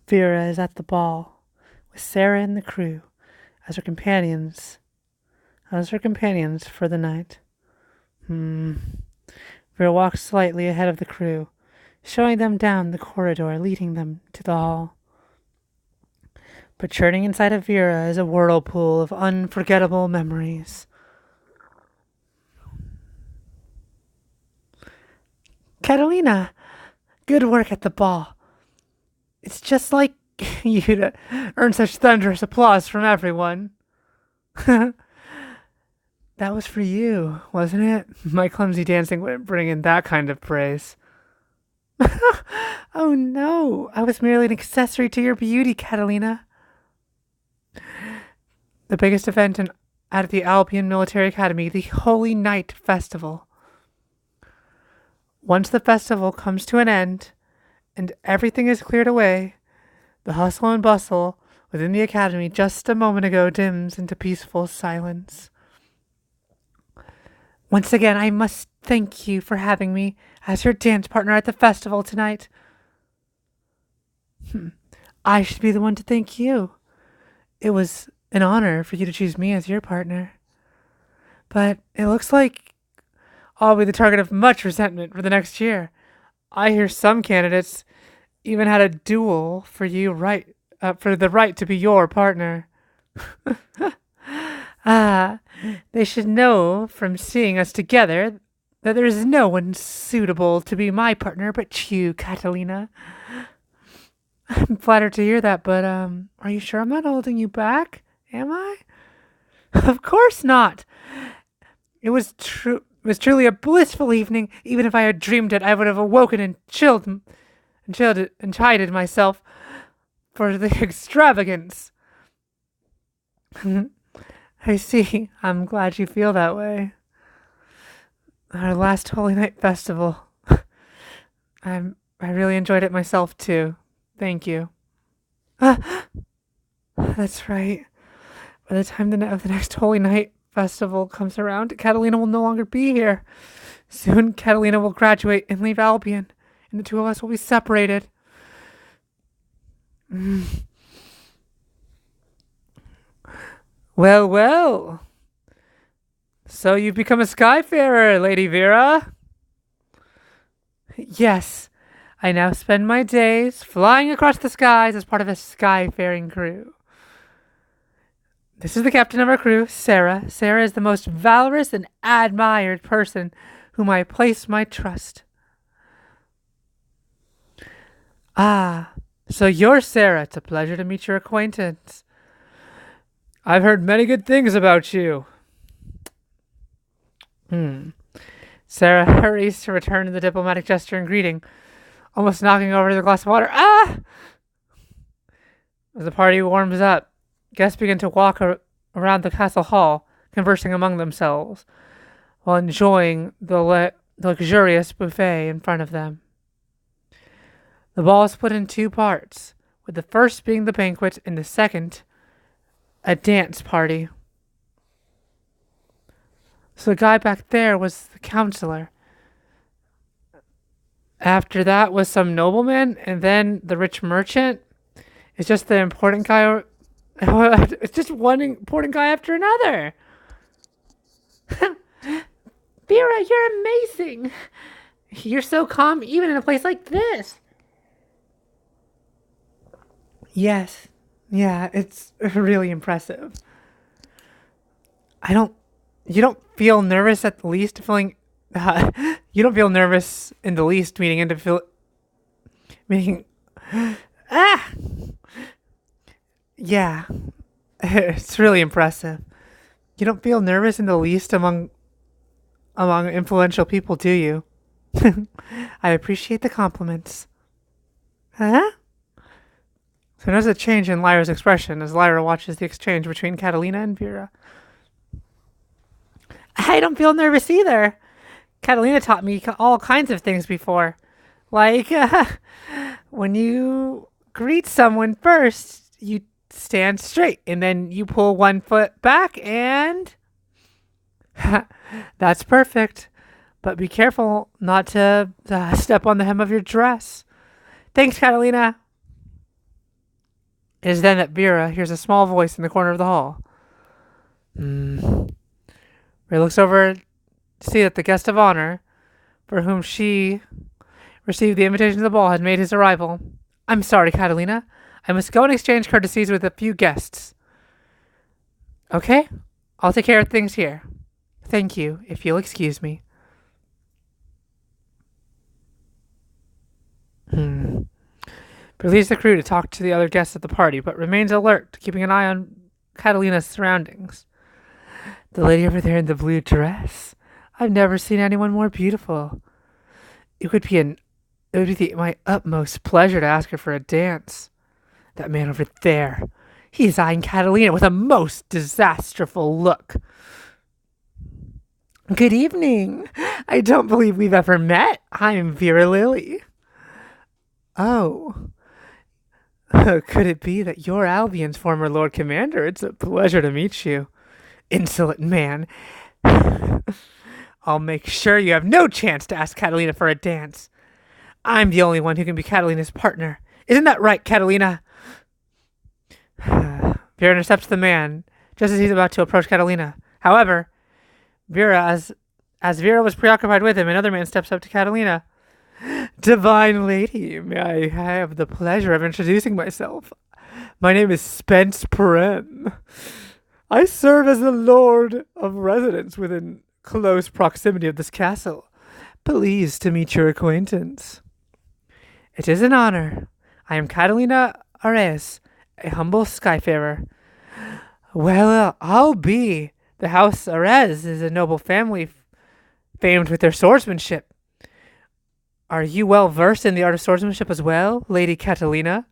Vera is at the ball with Sarah and the crew as her companions for the night. Vera walks slightly ahead of the crew, showing them down the corridor leading them to the hall. But churning inside of Vera is a whirlpool of unforgettable memories. Catalina, good work at the ball. It's just like you to earn such thunderous applause from everyone. That was for you, wasn't it? My clumsy dancing wouldn't bring in that kind of praise. Oh no, I was merely an accessory to your beauty, Catalina. The biggest event at the Albion Military Academy, the Holy Night Festival. Once the festival comes to an end and everything is cleared away, the hustle and bustle within the academy just a moment ago dims into peaceful silence. Once again, I must thank you for having me as your dance partner at the festival tonight. I should be the one to thank you. It was an honor for you to choose me as your partner. But it looks like I'll be the target of much resentment for the next year. I hear some candidates even had a duel for for the right to be your partner. They should know from seeing us together that there is no one suitable to be my partner but you, Catalina. I'm flattered to hear that, but are you sure I'm not holding you back? Am I? Of course not. It was true. It was truly a blissful evening. Even if I had dreamed it, I would have awoken and chided myself for the extravagance. I see. I'm glad you feel that way. Our last Holy Night Festival. I really enjoyed it myself too. Thank you. That's right. By the time of the next Holy Night Festival comes around, Catalina will no longer be here. Soon, Catalina will graduate and leave Albion, and the two of us will be separated. Well, well. So you've become a skyfarer, Lady Vera? Yes. I now spend my days flying across the skies as part of a skyfaring crew. This is the captain of our crew, Sarah. Sarah is the most valorous and admired person whom I place my trust. Ah, so you're Sarah. It's a pleasure to meet your acquaintance. I've heard many good things about you. Sarah hurries to return the diplomatic gesture and greeting, almost knocking over the glass of water. As the party warms up, guests begin to walk around the castle hall, conversing among themselves, while enjoying the luxurious buffet in front of them. The ball is split in two parts, with the first being the banquet and the second a dance party. So the guy back there was the counselor. After that was some nobleman, and then the rich merchant. It's just the important guy. It's just one important guy after another. Vera, you're amazing. You're so calm even in a place like this. Yes. Yeah, it's really impressive. You don't feel nervous at the least you don't feel nervous in the least meeting, ah! Yeah, it's really impressive. You don't feel nervous in the least among influential people, do you? I appreciate the compliments. Huh? So there's a change in Lyra's expression as Lyra watches the exchange between Catalina and Vera. I don't feel nervous either. Catalina taught me all kinds of things before. Like, when you greet someone first, you stand straight and then you pull one foot back and... That's perfect. but be careful not to step on the hem of your dress. Thanks, Catalina. It is then that Vera hears a small voice in the corner of the hall. Vera looks over to see that the guest of honor, for whom she received the invitation to the ball, had made his arrival. I'm sorry, Catalina. I must go and exchange courtesies with a few guests. Okay? I'll take care of things here. Thank you, if you'll excuse me. But leaves the crew to talk to the other guests at the party, but remains alert, keeping an eye on Catalina's surroundings. The lady over there in the blue dress. I've never seen anyone more beautiful. It would be my utmost pleasure to ask her for a dance. That man over there, he's eyeing Catalina with a most disastrous look. Good evening. I don't believe we've ever met. I'm Vera Lily. Oh. Could it be that you're Albion's former Lord Commander? It's a pleasure to meet you. Insolent man. I'll make sure you have no chance to ask Catalina for a dance. I'm the only one who can be Catalina's partner. Isn't that right, Catalina? Vera intercepts the man just as he's about to approach Catalina. However, as Vera was preoccupied with him, another man steps up to Catalina. Divine lady, may I have the pleasure of introducing myself? My name is Spence Perem. I serve as the Lord of Residence within close proximity of this castle. Pleased to meet your acquaintance. It is an honor. I am Catalina Ares, a humble skyfarer. Well, I'll be. The House Ares is a noble family famed with their swordsmanship. Are you well versed in the art of swordsmanship as well, Lady Catalina?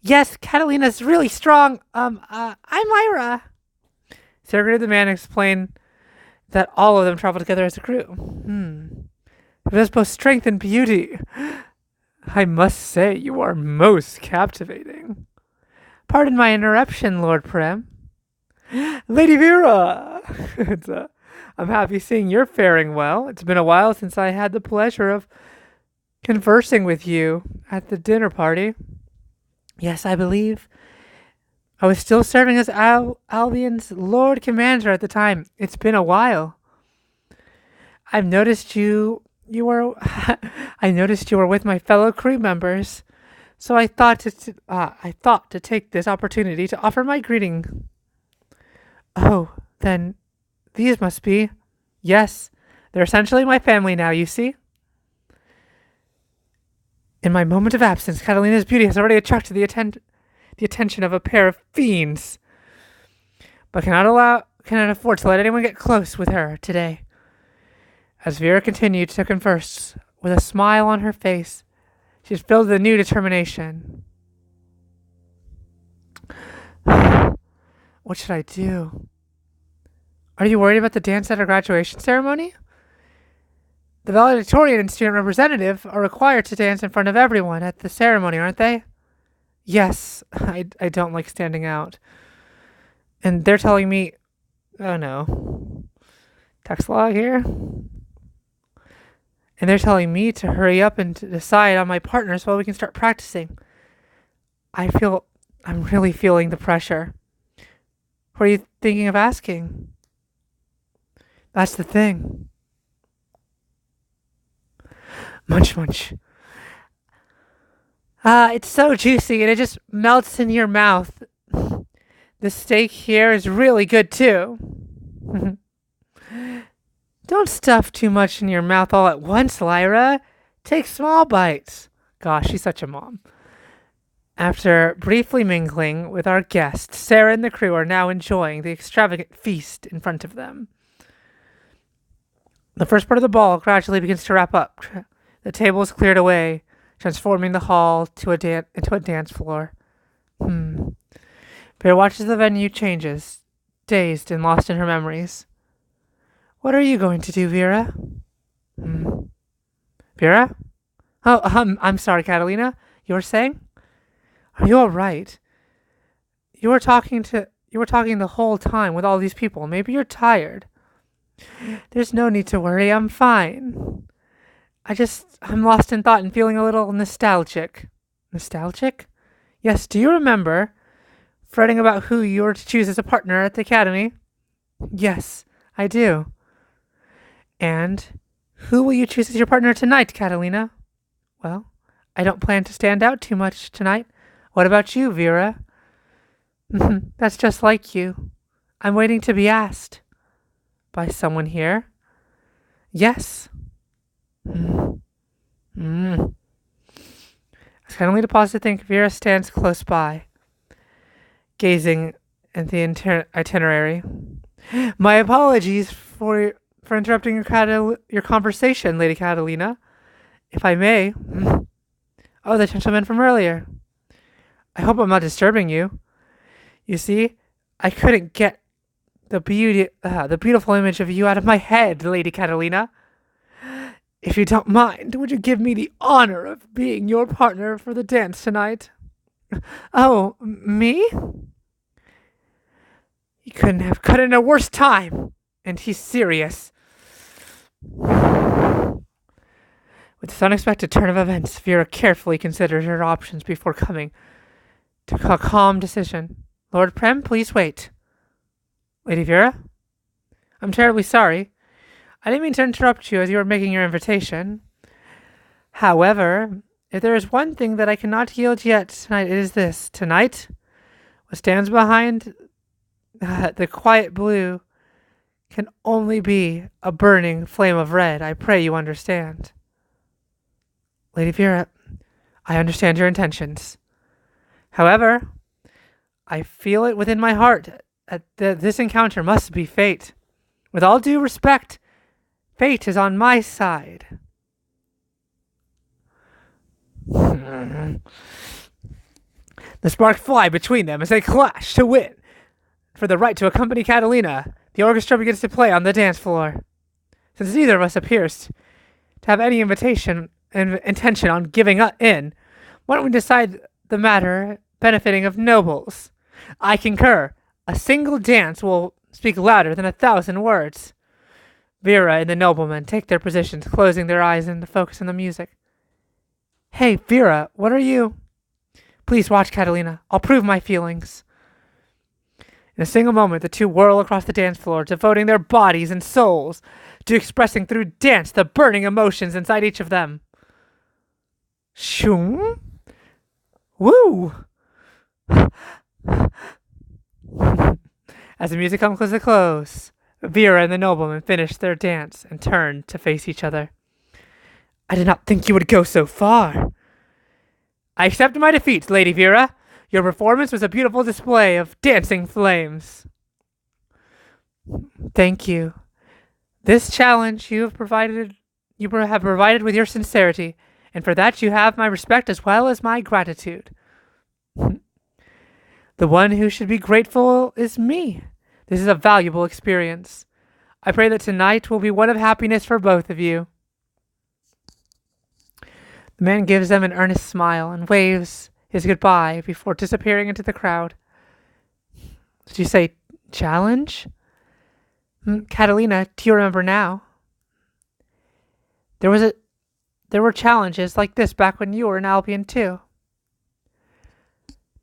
Yes, Catalina's really strong. I'm Ira. Sergeant the man explained that all of them travel together as a crew. It has both strength and beauty. I must say, you are most captivating. Pardon my interruption, Lord Prem. Lady Vera! I'm happy seeing you're faring well. It's been a while since I had the pleasure of conversing with you at the dinner party. Yes, I believe I was still serving as Albion's Lord Commander at the time. It's been a while. I've noticed you were I noticed you were with my fellow crew members, so I thought to take this opportunity to offer my greeting. Oh, then these must be. Yes, they're essentially my family now, you see. In my moment of absence, Catalina's beauty has already attracted the attention of a pair of fiends, but cannot afford to let anyone get close with her today. As Vera continued to converse with a smile on her face, she was filled with a new determination. What should I do? Are you worried about the dance at our graduation ceremony? The valedictorian and student representative are required to dance in front of everyone at the ceremony, aren't they? Yes, I don't like standing out. And they're telling me, oh no, text log here. And they're telling me to hurry up and to decide on my partner so we can start practicing. I'm really feeling the pressure. What are you thinking of asking? That's the thing. Munch. It's so juicy and it just melts in your mouth. The steak here is really good too. Don't stuff too much in your mouth all at once, Lyra. Take small bites. Gosh, she's such a mom. After briefly mingling with our guests, Sarah and the crew are now enjoying the extravagant feast in front of them. The first part of the ball gradually begins to wrap up. The table is cleared away, transforming the hall into a dance floor. Bear watches the venue changes, dazed and lost in her memories. What are you going to do, Vera? Vera? Oh, I'm sorry, Catalina. You were saying? Are you all right? You were talking the whole time with all these people. Maybe you're tired. There's no need to worry. I'm fine. I'm lost in thought and feeling a little nostalgic. Nostalgic? Yes, do you remember fretting about who you were to choose as a partner at the academy? Yes, I do. And who will you choose as your partner tonight, Catalina? Well, I don't plan to stand out too much tonight. What about you, Vera? That's just like you. I'm waiting to be asked. By someone here? Yes. Mm. Mm. As Catalina paused to think, Vera stands close by, gazing at the itinerary. My apologies for interrupting your conversation, Lady Catalina. If I may. Oh, the gentleman from earlier. I hope I'm not disturbing you. You see, I couldn't get the beautiful image of you out of my head, Lady Catalina. If you don't mind, would you give me the honor of being your partner for the dance tonight? Oh, me? You couldn't have cut in a worse time. And he's serious. With this unexpected turn of events, Vera carefully considered her options before coming to a calm decision. Lord Prem, please wait. Lady Vera? I'm terribly sorry. I didn't mean to interrupt you as you were making your invitation. However, if there is one thing that I cannot yield yet tonight, it is this. Tonight, what stands behind the quiet blue can only be a burning flame of red. I pray you understand. Lady Vera, I understand your intentions. However, I feel it within my heart that this encounter must be fate. With all due respect, fate is on my side. The sparks fly between them as they clash to win. For the right to accompany Catalina, the orchestra begins to play on the dance floor. Since neither of us appears to have any intention on giving in, why don't we decide the matter benefiting of nobles? I concur. A single dance will speak louder than 1,000 words. Vera and the nobleman take their positions, closing their eyes and focus on the music. Hey, Vera, what are you? Please watch, Catalina. I'll prove my feelings. In a single moment, the two whirl across the dance floor, devoting their bodies and souls to expressing through dance the burning emotions inside each of them. Shoom? Woo! As the music comes to a close, Vera and the nobleman finish their dance and turn to face each other. I did not think you would go so far. I accept my defeat, Lady Vera. Your performance was a beautiful display of dancing flames. Thank you. This challenge you have provided with your sincerity, and for that you have my respect as well as my gratitude. The one who should be grateful is me. This is a valuable experience. I pray that tonight will be one of happiness for both of you. The man gives them an earnest smile and waves his goodbye before disappearing into the crowd. Did you say challenge? Catalina, do you remember now? There were challenges like this back when you were in Albion too.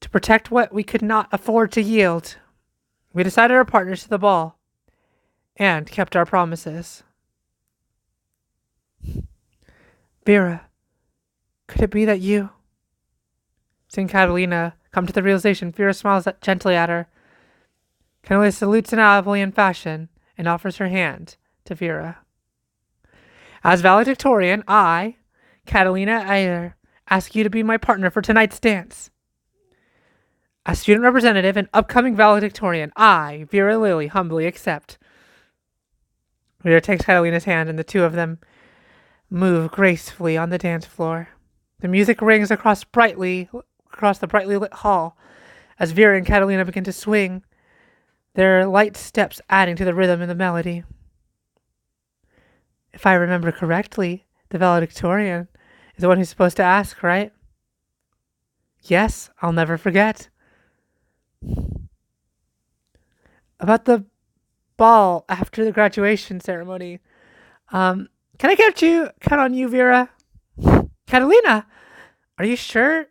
To protect what we could not afford to yield, we decided our partners to the ball and kept our promises. Vera, could it be that you... Seeing Catalina come to the realization, Vera smiles gently at her. Catalina salutes in Albion fashion and offers her hand to Vera. As valedictorian, I, Catalina Ayer, ask you to be my partner for tonight's dance. As student representative and upcoming valedictorian, I, Vera Lilly, humbly accept. Vera takes Catalina's hand and the two of them move gracefully on the dance floor. The music rings across the brightly lit hall as Vera and Catalina begin to swing, their light steps adding to the rhythm and the melody. If I remember correctly, the valedictorian is the one who's supposed to ask, right? Yes, I'll never forget. About the ball after the graduation ceremony. Um, can I count on you, Vera? Catalina, are you sure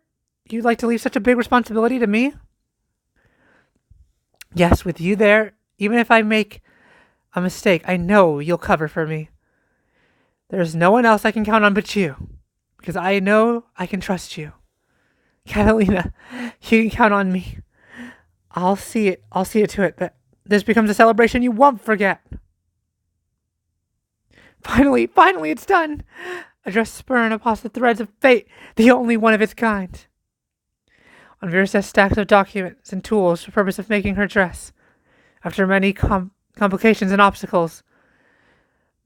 you'd like to leave such a big responsibility to me? Yes, with you there, even if I make a mistake, I know you'll cover for me. There's no one else I can count on but you, because I know I can trust you. Catalina, you can count on me. I'll see it to it that this becomes a celebration you won't forget. Finally, it's done. A dress spurring across the threads of fate, the only one of its kind. On Vera's desk, stacks of documents and tools for the purpose of making her dress. After many complications and obstacles,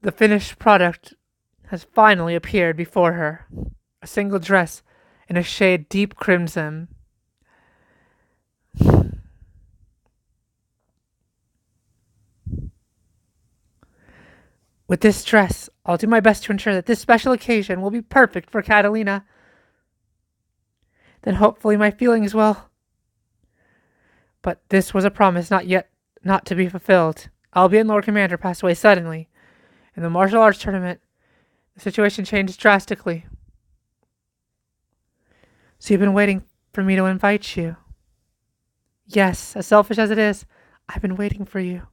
the finished product has finally appeared before her. A single dress in a shade deep crimson. With this dress, I'll do my best to ensure that this special occasion will be perfect for Catalina. Then hopefully my feelings will. But this was a promise not to be fulfilled. Albion Lord Commander passed away suddenly. In the martial arts tournament, the situation changed drastically. So you've been waiting for me to invite you. Yes, as selfish as it is, I've been waiting for you.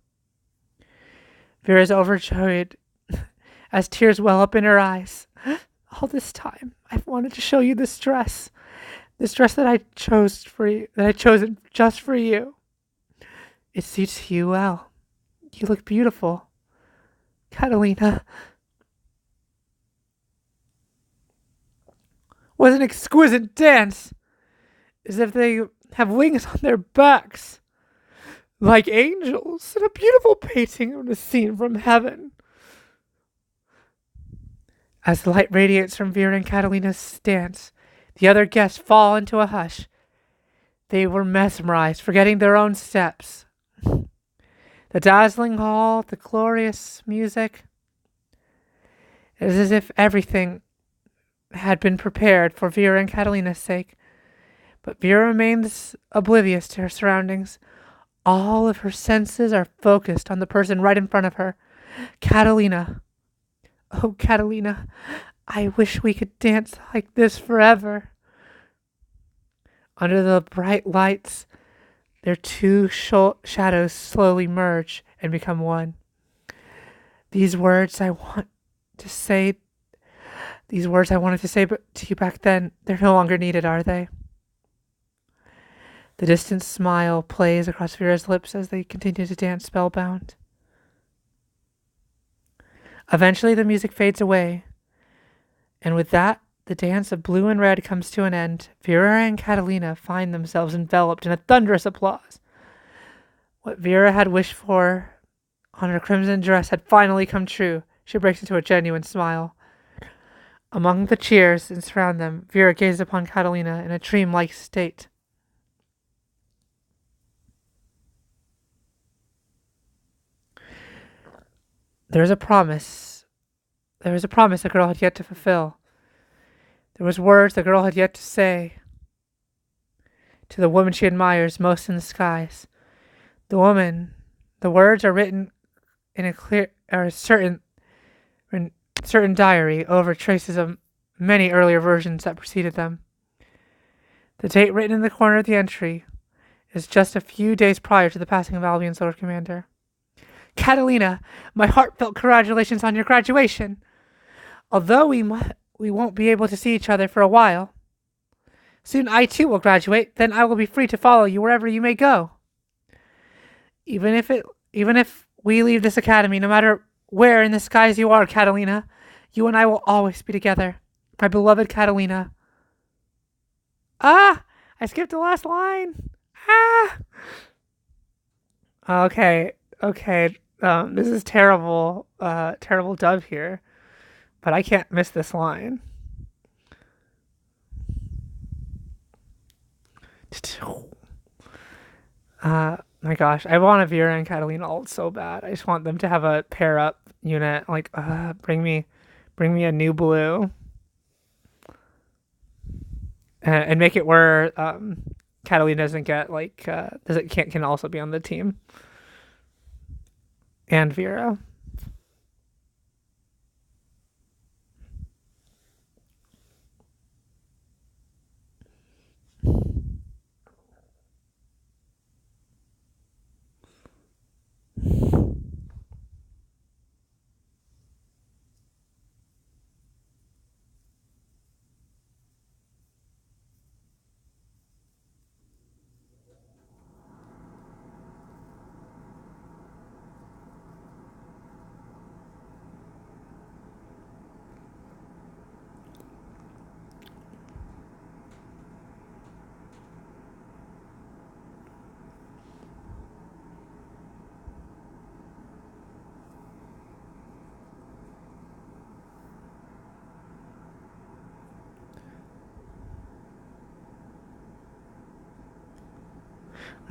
Vera's overjoyed as tears well up in her eyes. All this time, I've wanted to show you this dress. This dress that I chose for you, that I chosen just for you. It suits you well. You look beautiful. Catalina. What an exquisite dance! As if they have wings on their backs. Like angels in a beautiful painting of a scene from heaven. As the light radiates from Vira and Catalina's dance, the other guests fall into a hush. They were mesmerized, forgetting their own steps. The dazzling hall, the glorious music. It is as if everything had been prepared for Vira and Catalina's sake. But Vira remains oblivious to her surroundings. All of her senses are focused on the person right in front of her. Catalina. Oh, Catalina, I wish we could dance like this forever. Under the bright lights, their two shadows slowly merge and become one. These words I wanted to say to you back then, they're no longer needed, are they? The distant smile plays across Vera's lips as they continue to dance spellbound. Eventually, the music fades away, and with that, the dance of blue and red comes to an end. Vera and Catalina find themselves enveloped in a thunderous applause. What Vera had wished for on her crimson dress had finally come true. She breaks into a genuine smile. Among the cheers that surround them, Vera gazes upon Catalina in a dream-like state. There was a promise the girl had yet to fulfill. There was words the girl had yet to say to the woman she admires most in the skies. The words are written in a certain diary over traces of many earlier versions that preceded them. The date written in the corner of the entry is just a few days prior to the passing of Albion's Lord Commander. Catalina, my heartfelt congratulations on your graduation. Although we won't be able to see each other for a while, soon I too will graduate. Then I will be free to follow you wherever you may go. Even if we leave this academy, no matter where in the skies you are, Catalina, you and I will always be together, my beloved Catalina. Ah, I skipped the last line. Ah. Okay. This is terrible dub here, but I can't miss this line. My gosh, I want a Vera and Catalina ult so bad. I just want them to have a pair up unit. Like, bring me a new blue, and make it where Catalina doesn't get like can also be on the team. And Vera.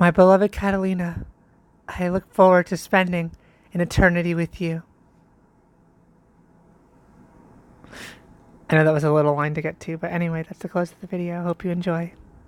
My beloved Catalina, I look forward to spending an eternity with you. I know that was a little line to get to, but anyway, that's the close of the video. Hope you enjoy.